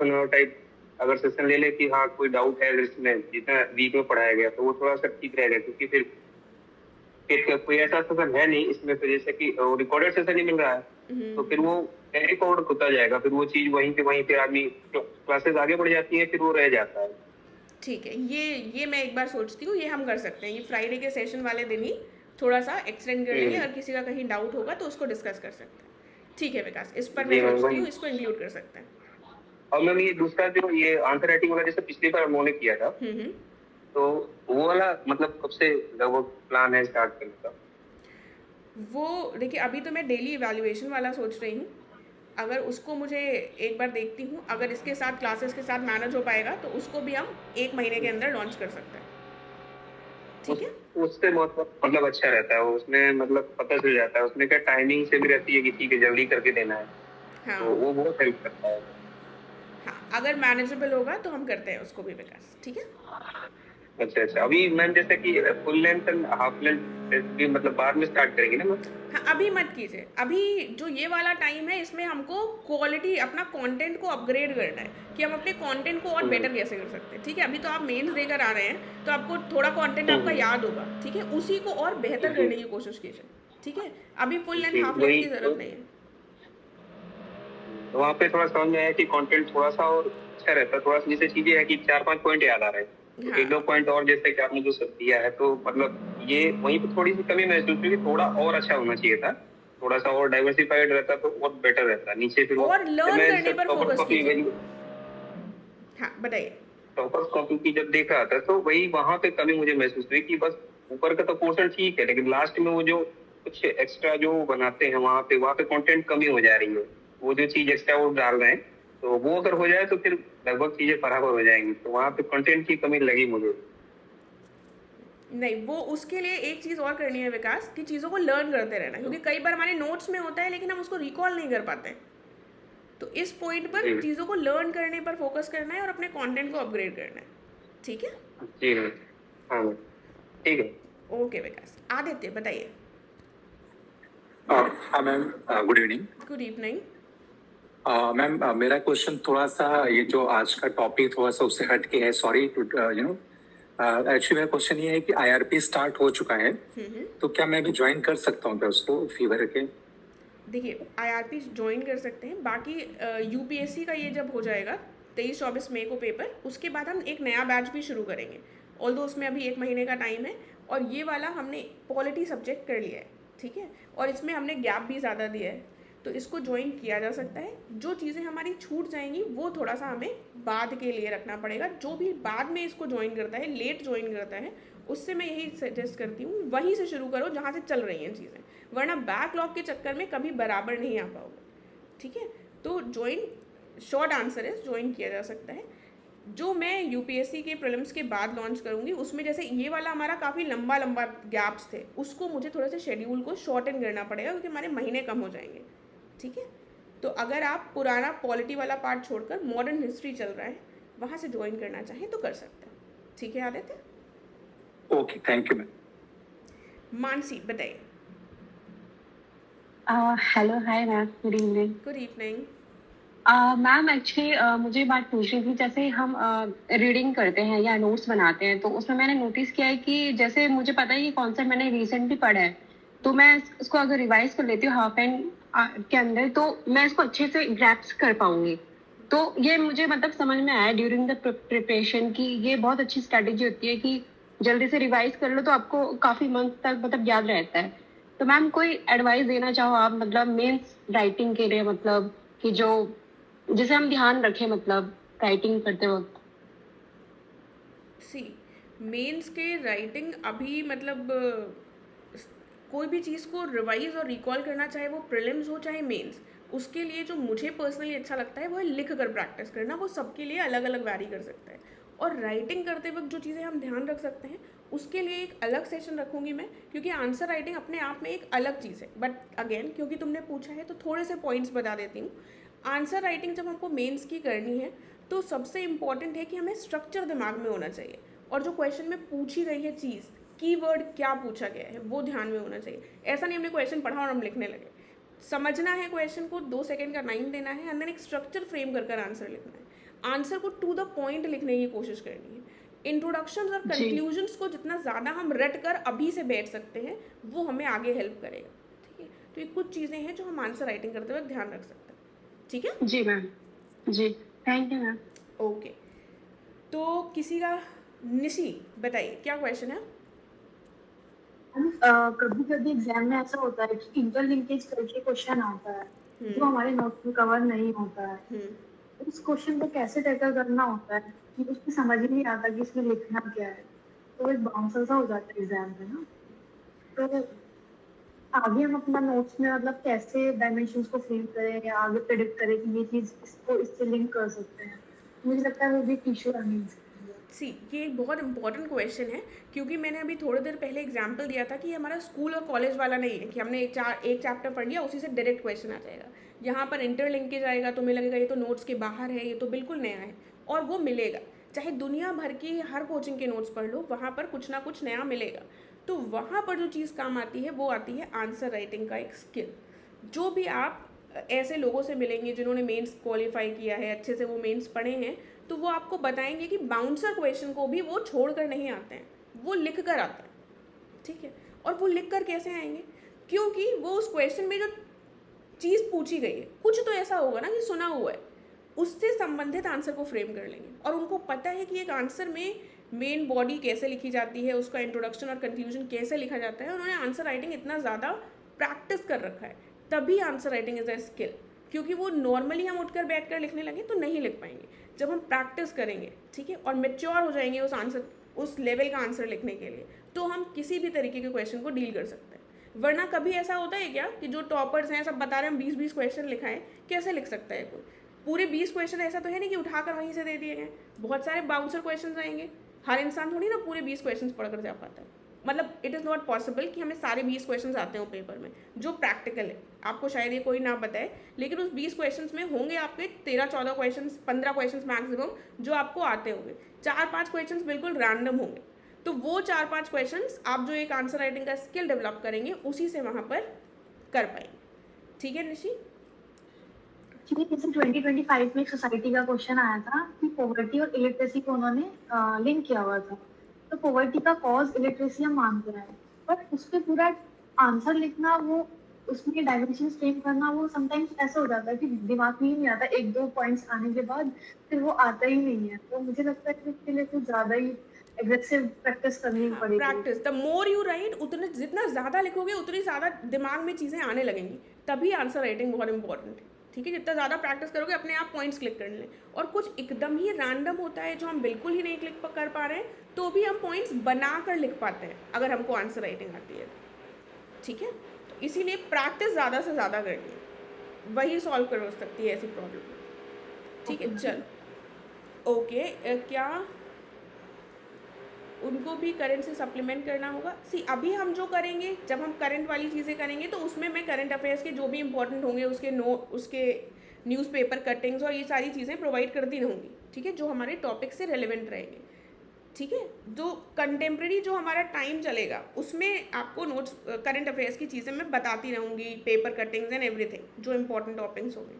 एन आवर टाइप अगर सेशन ले ले कि हाँ कोई डाउट है अगर इसमें जितना वीक में पढ़ाया गया, तो वो थोड़ा सा ठीक रहेगा, क्योंकि फिर कोई ऐसा सेशन है नहीं इसमें, फिर जैसे कि रिकॉर्डेड सेशन ही मिल रहा है, तो फिर वो रिकॉर्ड होता जाएगा, फिर वो चीज वहीं पे आदमी क्लासेस आगे बढ़ जाती है, फिर वो रह जाता है। ठीक है, ये मैं एक बार सोचती हूँ, ये हम कर सकते हैं, ये फ्राइडे के सेशन वाले दिन ही थोड़ा सा एक्सटेंड कर लेंगे, अगर किसी का कहीं डाउट होगा तो उसको डिस्कस कर सकते हैं। ठीक है विकास, इस पर मैं जी मैम, सोचती वही। हूँ, इसको इंक्लूड कर सकते हैं। और मैम ये दूसरा जो ये आंसर राइटिंग वाला, जैसे पिछली बार हम लोगों ने किया था, तो वो वाला मतलब कब से लगभग प्लान है स्टार्ट करने का? वो देखिए, अभी तो मैं डेली इवैल्यूएशन वाला सोच रही हूँ, अगर उसको मुझे एक बार देखती हूँ, अगर इसके साथ क्लासेस के साथ मैनेज हो पाएगा तो उसको भी हम 1 महीने के अंदर लॉन्च कर सकते हैं। ठीक है, उससे मतलब अच्छा रहता है, उसमें मतलब पता चल जाता है, उसमें क्या टाइमिंग से भी रहती है कि ठीक है जल्दी करके देना है, हाँ तो वो बहुत हेल्प करता है। हाँ, अगर मैनेजेबल होगा तो हम करते हैं उसको भी विकास। ठीक है, अच्छा, अभी मैम जैसे कि full length and half length भी मतलब बाद में स्टार्ट करेंगे ना मैम? हाँ अभी मत कीजिए, अभी जो ये वाला टाइम है इसमें हमको क्वालिटी, अपना कंटेंट को अपग्रेड करना है कि हम अपने कंटेंट को और बेटर कैसे कर सकते हैं। ठीक है, अभी तो आप मेंस देकर आ रहे हैं तो आपको थोड़ा कंटेंट आपका याद होगा, ठीक है, उसी को और बेहतर करने की कोशिश कीजिए। ठीक है, अभी फुल लेंथ हाफ लेंथ वही की जरूरत नहीं है। तो वहाँ पे थोड़ा समझ में आया कि कंटेंट थोड़ा सा और अच्छा रहता है, थोड़ा सा जैसे चीजें है कि 4-5 पॉइंट याद आ रहे हैं, तो एक दो हाँ पॉइंट और जैसे कि आपने जो सब दिया है, तो मतलब ये वहीं पे थोड़ी सी कमी महसूस हुई कि थोड़ा और अच्छा होना चाहिए था, थोड़ा सा और डाइवर्सिफाइड रहता तो और बेटर रहता नीचे, फिर वो और जब लर्न मैं करने पर टॉपर फोकस कॉपी कीजिए। हाँ बताइए। टॉपर कॉपी की जब देख रहा था, तो वही वहां पे कमी मुझे महसूस हुई कि बस ऊपर का तो पोर्शन ठीक है, लेकिन लास्ट में वो जो कुछ एक्स्ट्रा जो बनाते हैं वहां पे कंटेंट कमी हो जा रही है, वो जो चीज एक्स्ट्रा वो डाल रहे हैं, तो वो अगर हो जाए तो फिर लगभग चीजें बराबर हो जाएंगी, तो वहां पे कंटेंट की कमी लगी मुझे। नहीं, वो उसके लिए एक चीज़ और करनी है विकास, कि चीज़ों को लर्न करते रहना, क्योंकि कई बार हमारे नोट्स में होता है लेकिन हम उसको रिकॉल नहीं कर पाते हैं। तो इस पॉइंट पर जी चीज़ों को लर्न करने पर फोकस करना है और अपने कंटेंट को अपग्रेड करना है। ठीक है, जी मैम, हाँ मैम, ठीक है। ओके विकास। आदित्य बताइए। हाँ ma'am, good evening. Good evening. Ma'am, मेरा क्वेश्चन थोड़ा सा, ये जो आज का टॉपिक थोड़ा सा उससे हट के है, sorry to you know. Actually मेरा क्वेश्चन ये है कि आईआरपी स्टार्ट हो चुका है, तो क्या मैं भी ज्वाइन कर सकता हूँ क्या उसको फी भर के? देखिए, आईआरपी ज्वाइन कर सकते हैं, बाकी यूपीएससी का ये जब हो जाएगा 23-24 मई को पेपर, उसके बाद हम एक नया बैच भी शुरू करेंगे, ऑल्दो उसमें अभी 1 महीने का टाइम है, और ये वाला हमने पॉलिटी सब्जेक्ट कर लिया है। ठीक है, और इसमें हमने गैप भी ज़्यादा दिया है, तो इसको ज्वाइन किया जा सकता है। जो चीज़ें हमारी छूट जाएंगी वो थोड़ा सा हमें बाद के लिए रखना पड़ेगा। जो भी बाद में इसको ज्वाइन करता है, लेट ज्वाइन करता है, उससे मैं यही सजेस्ट करती हूँ वहीं से शुरू करो जहाँ से चल रही हैं चीज़ें, वरना बैकलॉग के चक्कर में कभी बराबर नहीं आ पाओगे। ठीक है, तो ज्वाइन, शॉर्ट आंसर है ज्वाइन किया जा सकता है। जो मैं यूपीएससी के प्रीलिम्स के बाद लॉन्च करूँगी, उसमें जैसे ये वाला हमारा काफ़ी लंबा लंबा गैप्स थे, उसको मुझे थोड़ा सा शेड्यूल को शॉर्टन करना पड़ेगा, क्योंकि हमारे महीने कम हो जाएंगे। ठीक है, तो अगर आप पुराना पॉलिटी वाला पार्ट छोड़कर मॉडर्न हिस्ट्री चल रहा है वहाँ से ज्वाइन करना चाहें तो कर सकते हैं। ठीक है Aditya. Okay, thank you ma'am. Mansi बताइए। Hello, hi ma'am, good evening. Good evening. Ma'am actually मुझे बात पूछनी थी, जैसे हम रीडिंग करते हैं या नोट्स बनाते हैं, तो उसमें मैंने नोटिस किया है कि जैसे मुझे पता है कि कॉन्सेप्ट मैंने रिसेंटली पढ़ा है, तो मैं इसको अगर रिवाइज कर लेती हूँ हाफ एंड के अंदर, तो मैं इसको अच्छे से ग्रैप्स कर पाऊंगी। तो ये मुझे मतलब समझ में आया ड्यूरिंग द प्रिपरेशन कि ये बहुत अच्छी स्ट्रैटेजी होती है कि जल्दी से रिवाइज कर लो तो आपको काफी मंथ तक मतलब याद रहता है। तो मैम कोई एडवाइस देना चाहो आप, मतलब मेंस राइटिंग के लिए, मतलब कि जो जिसे हम ध्यान रखें मतलब राइटिंग करते वक्त? सी मेंस के राइटिंग अभी मतलब कोई भी चीज़ को रिवाइज और रिकॉल करना, चाहे वो प्रीलिम्स हो चाहे मेंस, उसके लिए जो मुझे पर्सनली अच्छा लगता है वो है लिख कर प्रैक्टिस करना। वो सबके लिए अलग अलग वैरी कर सकता है। और राइटिंग करते वक्त जो चीज़ें हम ध्यान रख सकते हैं उसके लिए एक अलग सेशन रखूँगी मैं, क्योंकि आंसर राइटिंग अपने आप में एक अलग चीज़ है। बट अगेन क्योंकि तुमने पूछा है तो थोड़े से पॉइंट्स बता देती हूँ। आंसर राइटिंग जब हमको मेंस की करनी है तो सबसे इम्पॉर्टेंट है कि हमें स्ट्रक्चर दिमाग में होना चाहिए, और जो क्वेश्चन में पूछी गई है चीज़, कीवर्ड क्या पूछा गया है वो ध्यान में होना चाहिए। ऐसा नहीं हमने क्वेश्चन पढ़ा और हम लिखने लगे। समझना है क्वेश्चन को, 2 सेकंड का टाइम देना है, एंड देन एक स्ट्रक्चर फ्रेम कर आंसर लिखना है। आंसर को टू द पॉइंट लिखने की कोशिश करनी है। इंट्रोडक्शन और जी कंक्लूजन्स को जितना ज़्यादा हम रट कर अभी से बैठ सकते हैं वो हमें आगे हेल्प करेगा। ठीक है, तो ये कुछ चीज़ें हैं जो हम आंसर राइटिंग करते वक्त ध्यान रख सकते हैं। ठीक है, जी मैम। जी थैंक यू मैम। ओके। तो किसी का, निशी बताइए क्या क्वेश्चन है। कभी कभी एग्जाम में ऐसा होता है कि इंटरलिंकेज करके क्वेश्चन आता है जो हम्म हमारे नोट्स में कवर नहीं होता है। हम्म उस क्वेश्चन को कैसे टैकल करना होता है कि उसमें समझ ही नहीं आता कि इसमें लिखना क्या है, तो एक बाउंसर सा हो जाता है एग्जाम में ना। तो आगे हम अपना नोट्स में मतलब कैसे डायमेंशंस को फ्रेम करें या आगे प्रेडिक्ट करें कि ये चीज इसको इससे लिंक कर सकते हैं। मुझे लगता है वो भी एक इशू है means के लिए। सी ये एक बहुत इंपॉर्टेंट क्वेश्चन है, क्योंकि मैंने अभी थोड़ी देर पहले एग्जांपल दिया था कि ये हमारा स्कूल और कॉलेज वाला नहीं है कि हमने एक चैप्टर पढ़ लिया उसी से डायरेक्ट क्वेश्चन आ जाएगा। यहाँ पर इंटरलिंकेज आएगा तो हमें लगेगा ये तो नोट्स के बाहर है, ये तो बिल्कुल नया है, और वो मिलेगा। चाहे दुनिया भर की हर कोचिंग के नोट्स पढ़ लो, वहाँ पर कुछ ना कुछ नया मिलेगा। तो वहाँ पर जो चीज़ काम आती है वो आती है आंसर राइटिंग का एक स्किल। जो भी आप ऐसे लोगों से मिलेंगे जिन्होंने मेंस क्वालिफाई किया है, अच्छे से वो मेंस पढ़े हैं, तो वो आपको बताएंगे कि बाउंसर क्वेश्चन को भी वो छोड़ कर नहीं आते हैं, वो लिख कर आते हैं। ठीक है, और वो लिख कर कैसे आएंगे, क्योंकि वो उस क्वेश्चन में जो चीज़ पूछी गई है कुछ तो ऐसा होगा ना कि सुना हुआ है, उससे संबंधित आंसर को फ्रेम कर लेंगे। और उनको पता है कि एक आंसर में मेन बॉडी कैसे लिखी जाती है, उसका इंट्रोडक्शन और कंक्लूजन कैसे लिखा जाता है। उन्होंने आंसर राइटिंग इतना ज़्यादा प्रैक्टिस कर रखा है, तभी answer writing is a skill. क्योंकि वो नॉर्मली हम उठकर बैठ कर लिखने लगे तो नहीं लिख पाएंगे। जब हम प्रैक्टिस करेंगे, ठीक है, और मेच्योर हो जाएंगे उस लेवल का आंसर लिखने के लिए, तो हम किसी भी तरीके के क्वेश्चन को डील कर सकते हैं। वरना कभी ऐसा होता है क्या कि जो टॉपर्स हैं सब बता रहे हैं 20-20 क्वेश्चन लिखा है, कैसे लिख सकता है कोई पूरे 20 क्वेश्चन? ऐसा तो है नहीं कि उठाकर वहीं से दे दिए गए, बहुत सारे बाउंसर क्वेश्चन आएंगे। हर इंसान थोड़ी ना पूरे 20 क्वेश्चन पढ़कर जा पाता है। मतलब इट इज़ नॉट पॉसिबल कि हमें सारे 20 क्वेश्चन आते हो पेपर में। जो प्रैक्टिकल है आपको शायद ये कोई ना बताए, लेकिन उस 20 क्वेश्चन में होंगे आपके 13-14 क्वेश्चन, 15 क्वेश्चन मैक्सिमम जो आपको आते होंगे। 4-5 क्वेश्चन बिल्कुल रैंडम होंगे। तो वो 4-5 क्वेश्चन आप जो एक आंसर राइटिंग का स्किल डेवलप करेंगे उसी से वहाँ पर कर पाएंगे। ठीक है निशी? एक्चुअली जैसे 2025 में एक सोसाइटी का क्वेश्चन आया था कि पॉवर्टी और इलिटरेसी को उन्होंने लिंक किया हुआ था। तो पॉवर्टी का कॉज इलिटरेसी हम मानते हैं, बट उस पर पूरा आंसर लिखना, वो उसमें डायमेंशन फ्रेम करना, वो समटाइम्स ऐसा हो जाता है कि दिमाग में ही नहीं आता। 1-2 पॉइंट्स आने के बाद फिर वो आता ही नहीं है। तो मुझे लगता है कि इसके लिए कुछ ज़्यादा ही एग्रेसिव प्रैक्टिस करनी हाँ, पड़ेगी। Practice, the more you right, उतने जितना ज़्यादा लिखोगे उतनी ज़्यादा दिमाग में चीज़ें आने लगेंगी। तभी आंसर राइटिंग बहुत इंपॉर्टेंट है। ठीक है, जितना ज़्यादा प्रैक्टिस करोगे अपने आप पॉइंट्स क्लिक करने लें। और कुछ एकदम ही रैंडम होता है जो हम बिल्कुल ही नहीं क्लिक कर पा रहे हैं, तो भी हम पॉइंट्स बना कर लिख पाते हैं अगर हमको आंसर राइटिंग आती है। ठीक है, तो इसीलिए प्रैक्टिस ज़्यादा से ज़्यादा करनी है, वही सॉल्व कर सकती है ऐसी प्रॉब्लम। ठीक है, चल ओके। क्या उनको भी करंट से सप्लीमेंट करना होगा? सी अभी हम जो करेंगे, जब हम करंट वाली चीज़ें करेंगे तो उसमें मैं करंट अफेयर्स के जो भी इंपॉर्टेंट होंगे उसके न्यूज़पेपर कटिंग्स और ये सारी चीज़ें प्रोवाइड करती रहूँगी। ठीक है, जो हमारे टॉपिक से रेलिवेंट रहेंगे। ठीक है, जो कंटेम्प्रेरी जो हमारा टाइम चलेगा उसमें आपको नोट्स करंट अफेयर्स की चीज़ें मैं बताती रहूँगी, पेपर कटिंग्स एंड एवरीथिंग जो इंपॉर्टेंट टॉपिक्स होंगे।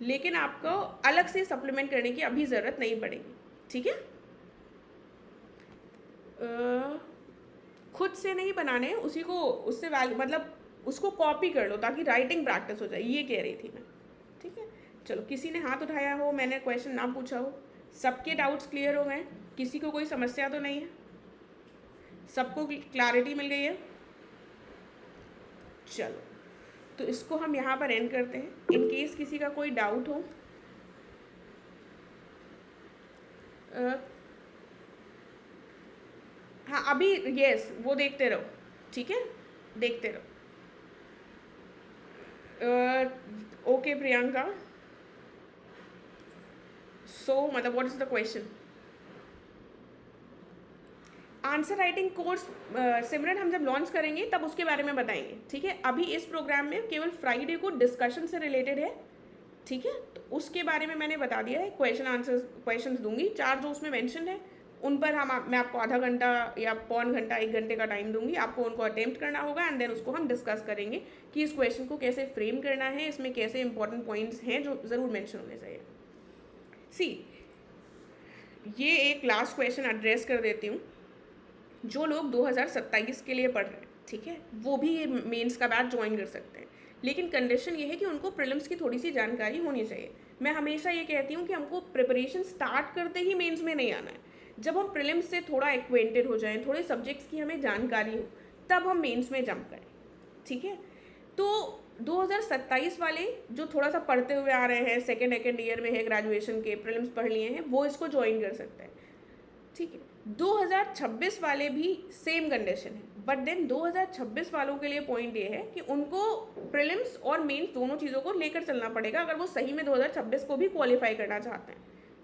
लेकिन आपको अलग से सप्लीमेंट करने की अभी ज़रूरत नहीं पड़ेगी। ठीक है, खुद से नहीं बनाने, उसी को उससे मतलब उसको कॉपी कर लो ताकि राइटिंग प्रैक्टिस हो जाए, ये कह रही थी मैं। ठीक है, चलो किसी ने हाथ उठाया हो, मैंने क्वेश्चन ना पूछा हो, सबके डाउट्स क्लियर हो गए? किसी को कोई समस्या तो नहीं है? सबको क्लैरिटी मिल गई है? चलो तो इसको हम यहाँ पर एंड करते हैं। इन केस किसी का कोई डाउट हो हाँ अभी यस वो देखते रहो, ठीक है, देखते रहो। ओके प्रियंका, सो मतलब what is the question? Answer writing course Simran हम जब लॉन्च करेंगे तब उसके बारे में बताएंगे, ठीक है। अभी इस प्रोग्राम में केवल फ्राइडे को डिस्कशन से रिलेटेड है, ठीक है। तो उसके बारे में मैंने बता दिया है, क्वेश्चंस दूंगी 4 जो उसमें मेंशन है, उन पर मैं आपको आधा घंटा या पौन घंटा 1 घंटे का टाइम दूंगी, आपको उनको अटेम्प्ट करना होगा एंड देन उसको हम डिस्कस करेंगे कि इस क्वेश्चन को कैसे फ्रेम करना है, इसमें कैसे इंपॉर्टेंट पॉइंट्स हैं जो ज़रूर मेंशन होने चाहिए। सी ये एक लास्ट क्वेश्चन एड्रेस कर देती हूँ। जो लोग 2027 के लिए पढ़ रहे हैं, ठीक है, वो भी ये मेंस का बैच ज्वाइन कर सकते हैं, लेकिन कंडीशन ये है कि उनको प्रीलिम्स की थोड़ी सी जानकारी होनी चाहिए। मैं हमेशा ये कहती हूँ कि हमको प्रिपरेशन स्टार्ट करते ही मेंस में नहीं आना है। जब हम प्रीलिम्स से थोड़ा एक्वेंटेड हो जाएं, थोड़े सब्जेक्ट्स की हमें जानकारी हो, तब हम मेंस में जंप करें, ठीक है। तो 2027 वाले जो थोड़ा सा पढ़ते हुए आ रहे हैं, सेकेंड ईयर में है ग्रेजुएशन के, प्रीलिम्स पढ़ लिए हैं, वो इसको ज्वाइन कर सकते हैं, ठीक है। 2026 वाले भी सेम कंडीशन है, बट देन 2026 वालों के लिए पॉइंट ये है कि उनको प्रीलिम्स और मेंस दोनों चीज़ों को लेकर चलना पड़ेगा अगर वो सही में 2026 को भी क्वालिफाई करना चाहते हैं,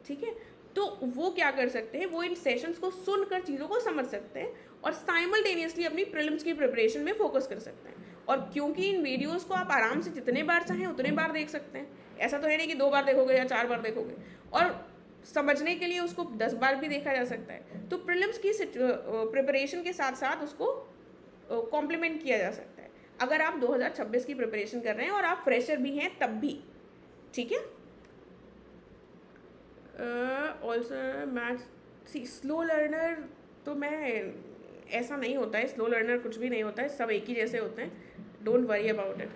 ठीक है। तो वो क्या कर सकते हैं, वो इन सेशंस को सुनकर चीज़ों को समझ सकते हैं और साइमल्टेनियसली अपनी प्रीलिम्स की प्रिपरेशन में फोकस कर सकते हैं। और क्योंकि इन वीडियोज़ को आप आराम से जितने बार चाहें उतने बार देख सकते हैं, ऐसा तो है नहीं कि 2 बार देखोगे या 4 बार देखोगे, और समझने के लिए उसको 10 बार भी देखा जा सकता है। तो प्रीलिम्स की प्रिपरेशन के साथ साथ उसको कॉम्प्लीमेंट किया जा सकता है अगर आप 2026 की प्रिपरेशन कर रहे हैं और आप फ्रेशर भी हैं तब भी, ठीक है। ऑल्सो मैथ्स सी स्लो लर्नर, तो मैं ऐसा नहीं होता है, स्लो लर्नर कुछ भी नहीं होता है, सब एक ही जैसे होते हैं, डोंट वरी अबाउट इट।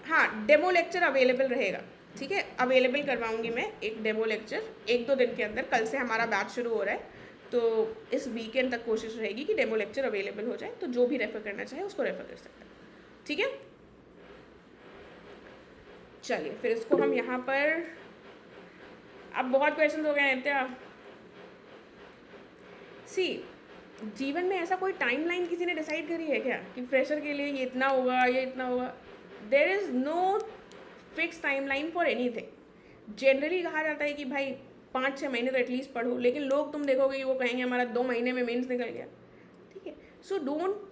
हाँ डेमो लेक्चर अवेलेबल रहेगा, ठीक है, अवेलेबल करवाऊंगी मैं एक डेमो लेक्चर 1-2 दिन के अंदर। कल से हमारा बैच शुरू हो रहा है, तो इस वीकेंड तक कोशिश रहेगी कि डेमो लेक्चर अवेलेबल हो जाए, तो जो भी रेफ़र करना चाहे उसको रेफ़र कर सकता है, ठीक है। चलिए फिर इसको हम यहाँ पर, अब बहुत क्वेश्चन हो गए हैं क्या। सी जीवन में ऐसा कोई टाइमलाइन किसी ने डिसाइड करी है क्या कि फ्रेशर के लिए ये इतना होगा, ये इतना होगा? There is no fix timeline for anything. Generally कहा जाता है कि भाई 5-6 महीने तो एटलीस्ट पढ़ो, लेकिन लोग तुम देखोगे कि वो कहेंगे हमारा 2 महीने में मेंस निकल गया, ठीक है। So don't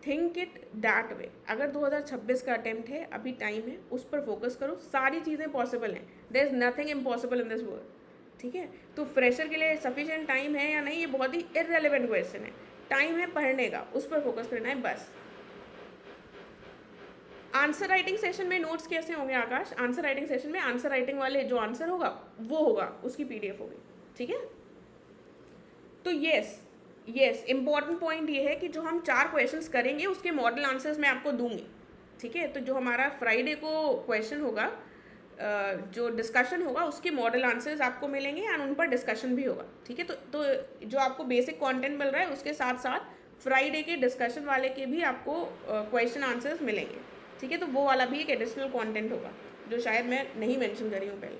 think it that way. अगर 2026 का अटेम्प्ट है, अभी टाइम है, उस पर फोकस करो, सारी चीज़ें पॉसिबल हैं, there is nothing impossible in this world, ठीक है। तो फ्रेशर के लिए सफिशिएंट टाइम है या नहीं, ये बहुत ही इररेलेवेंट क्वेश्चन है। टाइम है पढ़ने का, उस पर फोकस करना है बस। आंसर राइटिंग सेशन में नोट्स कैसे होंगे आकाश? आंसर राइटिंग सेशन में आंसर राइटिंग वाले जो आंसर होगा वो होगा, उसकी पीडीएफ होगी, ठीक है। तो यस इम्पॉर्टेंट पॉइंट ये है कि जो हम 4 क्वेश्चंस करेंगे उसके मॉडल आंसर्स मैं आपको दूंगी, ठीक है। तो जो हमारा फ्राइडे को क्वेश्चन होगा, जो डिस्कशन होगा, उसके मॉडल आंसर्स आपको मिलेंगे एंड उन पर डिस्कशन भी होगा, ठीक है। तो जो आपको बेसिक कंटेंट मिल रहा है उसके साथ साथ फ्राइडे के डिस्कशन वाले के भी आपको क्वेश्चन आंसर्स मिलेंगे, ठीक है। तो वो वाला भी एक एडिशनल कंटेंट होगा जो शायद मैं नहीं मेंशन करी हूँ पहले,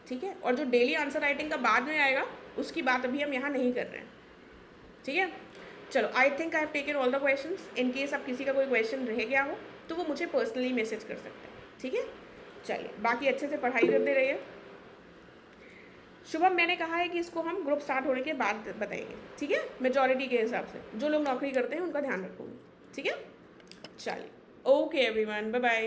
ठीक है। और जो डेली आंसर राइटिंग का बाद में आएगा उसकी बात अभी हम यहाँ नहीं कर रहे हैं, ठीक है। चलो I think I have taken all the questions. In case अब किसी का कोई क्वेश्चन रह गया हो तो वो मुझे पर्सनली मैसेज कर सकते हैं, ठीक है। चलिए बाकी अच्छे से पढ़ाई करते रहिए। शुभम मैंने कहा है कि इसको हम ग्रुप स्टार्ट होने के बाद बताएंगे, ठीक है, मेजॉरिटी के हिसाब से। जो लोग नौकरी करते हैं उनका ध्यान रखूँगी, ठीक है। चलिए ओके एवरीवन, बाय बाय।